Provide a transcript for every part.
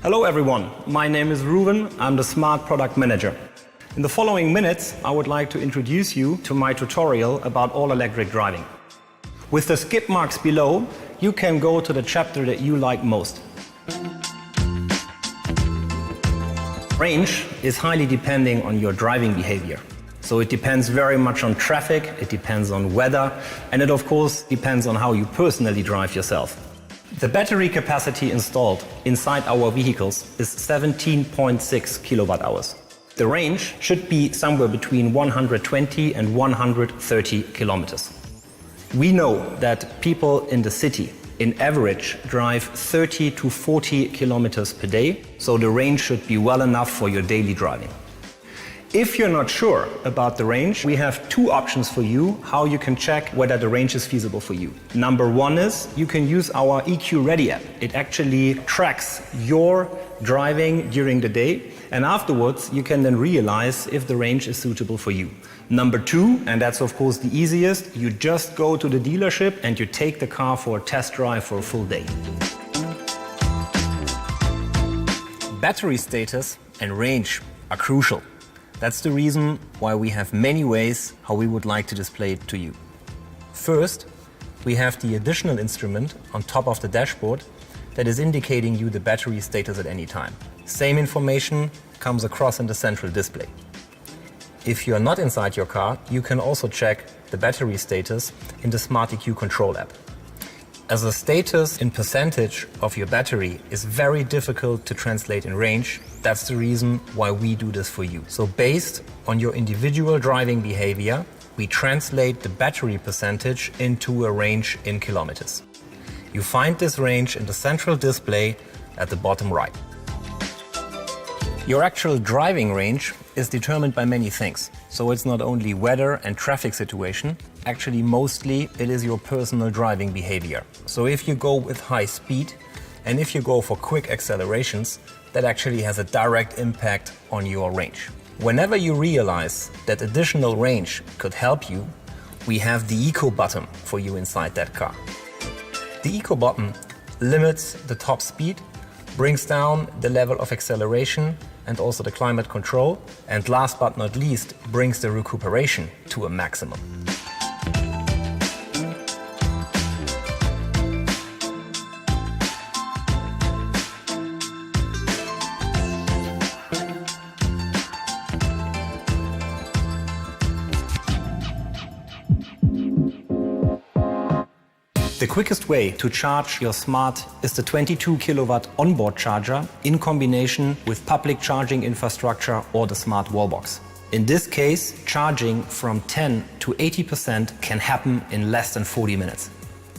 Hello everyone, my name is Ruben, I'm the Smart Product Manager. In the following minutes, I would like to introduce you to my tutorial about all-electric driving. With the skip marks below, you can go to the chapter that you like most. Range is highly depending on your driving behavior. So it depends very much on traffic, it depends on weather, and it of course depends on how you personally drive yourself. The battery capacity installed inside our vehicles is 17.6 kilowatt hours. The range should be somewhere between 120 and 130 kilometers. We know that people in the city in average drive 30 to 40 kilometers per day, so the range should be well enough for your daily driving. If you're not sure about the range, we have two options for you how you can check whether the range is feasible for you. Number one is you can use our EQ Ready app. It actually tracks your driving during the day, and afterwards you can then realize if the range is suitable for you. Number two, and that's of course the easiest, you just go to the dealership and you take the car for a test drive for a full day. Battery status and range are crucial. That's the reason why we have many ways how we would like to display it to you. First, we have the additional instrument on top of the dashboard that is indicating you the battery status at any time. Same information comes across in the central display. If you are not inside your car, you can also check the battery status in the Smart EQ Control app. As a status in percentage of your battery is very difficult to translate in range, that's the reason why we do this for you. So based on your individual driving behavior, we translate the battery percentage into a range in kilometers. You find this range in the central display at the bottom right. Your actual driving range is determined by many things. So it's not only weather and traffic situation, actually mostly it is your personal driving behavior. So if you go with high speed and if you go for quick accelerations, that actually has a direct impact on your range. Whenever you realize that additional range could help you, we have the Eco button for you inside that car. The Eco button limits the top speed, brings down the level of acceleration and also the climate control, and last but not least, brings the recuperation to a maximum. The quickest way to charge your Smart is the 22 kilowatt onboard charger in combination with public charging infrastructure or the Smart Wallbox. In this case, charging from 10 to 80% can happen in less than 40 minutes.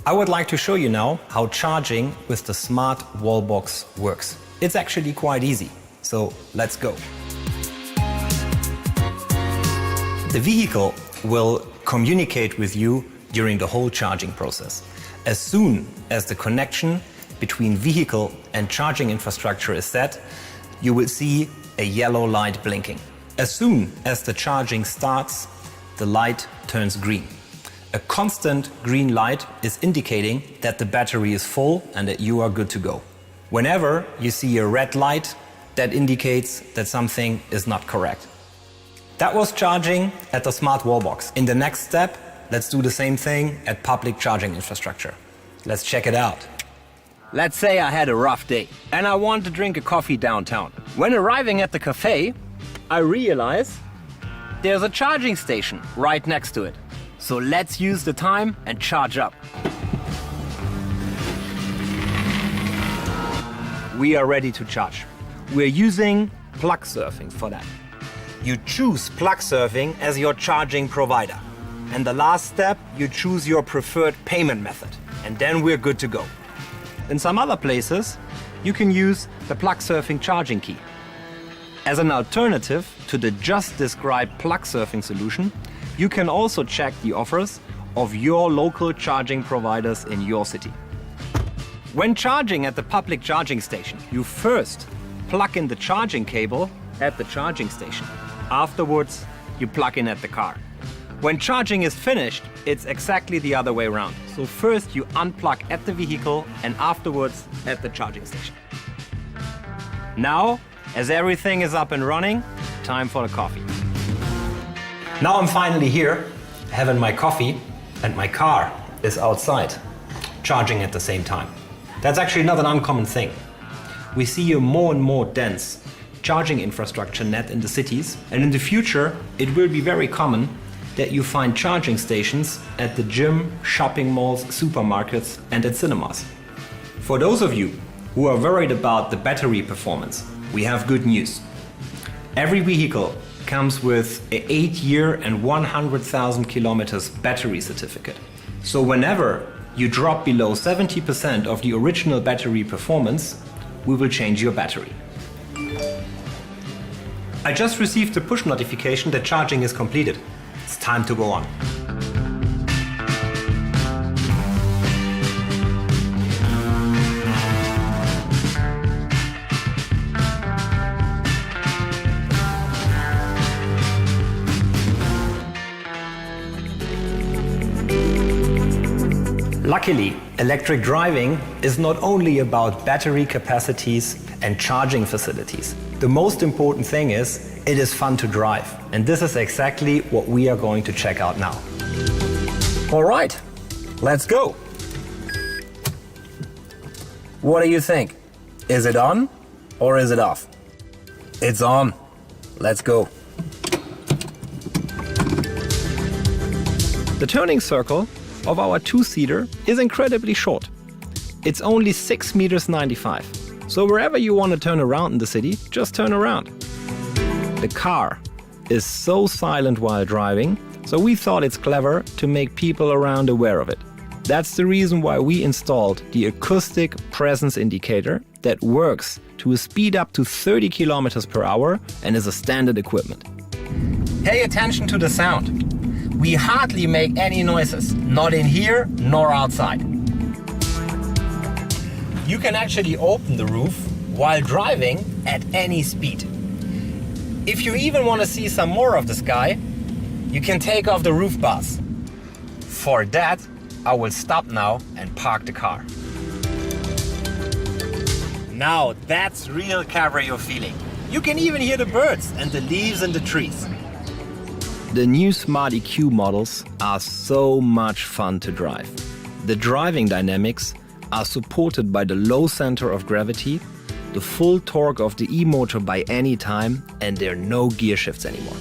I would like to show you now how charging with the Smart Wallbox works. It's actually quite easy, so let's go. The vehicle will communicate with you during the whole charging process. As soon as the connection between vehicle and charging infrastructure is set, you will see a yellow light blinking. As soon as the charging starts, the light turns green. A constant green light is indicating that the battery is full and that you are good to go. Whenever you see a red light, that indicates that something is not correct. That was charging at the Smart Wallbox. In the next step, let's do the same thing at public charging infrastructure. Let's check it out. Let's say I had a rough day and I want to drink a coffee downtown. When arriving at the cafe, I realize there's a charging station right next to it. So let's use the time and charge up. We are ready to charge. We're using plug surfing for that. You choose plug surfing as your charging provider. And the last step, you choose your preferred payment method. And then we're good to go. In some other places, you can use the plug surfing charging key. As an alternative to the just described plug surfing solution, you can also check the offers of your local charging providers in your city. When charging at the public charging station, you first plug in the charging cable at the charging station. Afterwards, you plug in at the car. When charging is finished, it's exactly the other way around. So first you unplug at the vehicle and afterwards at the charging station. Now, as everything is up and running, time for the coffee. Now I'm finally here, having my coffee, and my car is outside, charging at the same time. That's actually not an uncommon thing. We see a more and more dense charging infrastructure net in the cities, and in the future it will be very common that you find charging stations at the gym, shopping malls, supermarkets and at cinemas. For those of you who are worried about the battery performance, we have good news. Every vehicle comes with an 8-year and 100,000 kilometers battery certificate. So whenever you drop below 70% of the original battery performance, we will change your battery. I just received a push notification that charging is completed. It's time to go on. Luckily, electric driving is not only about battery capacities and charging facilities. The most important thing is it is fun to drive. And this is exactly what we are going to check out now. All right, let's go. What do you think? Is it on or is it off? It's on. Let's go. The turning circle of our two-seater is incredibly short. It's only 6 meters 95. So wherever you want to turn around in the city, just turn around. The car is so silent while driving, so we thought it's clever to make people around aware of it. That's the reason why we installed the acoustic presence indicator that works to a speed up to 30 kilometers per hour and is a standard equipment. Pay attention to the sound. We hardly make any noises, not in here nor outside. You can actually open the roof while driving at any speed. If you even want to see some more of the sky, you can take off the roof bars. For that, I will stop now and park the car. Now that's real cabrio feeling. You can even hear the birds and the leaves in the trees. The new Smart EQ models are so much fun to drive. The driving dynamics are supported by the low center of gravity, the full torque of the e-motor by any time, and there are no gear shifts anymore.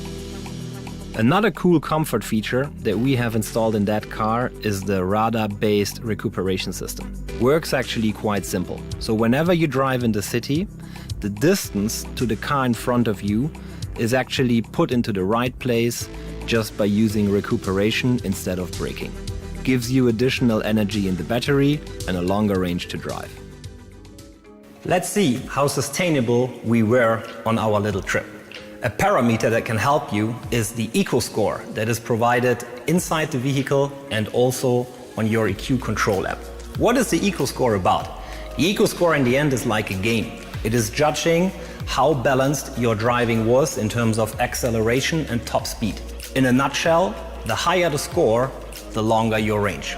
Another cool comfort feature that we have installed in that car is the radar-based recuperation system. Works actually quite simple. So whenever you drive in the city, the distance to the car in front of you is actually put into the right place just by using recuperation instead of braking. Gives you additional energy in the battery and a longer range to drive. Let's see how sustainable we were on our little trip. A parameter that can help you is the Eco Score that is provided inside the vehicle and also on your EQ control app. What is the Eco Score about? The Eco Score in the end is like a game. It is judging how balanced your driving was in terms of acceleration and top speed. In a nutshell, the higher the score, the longer your range.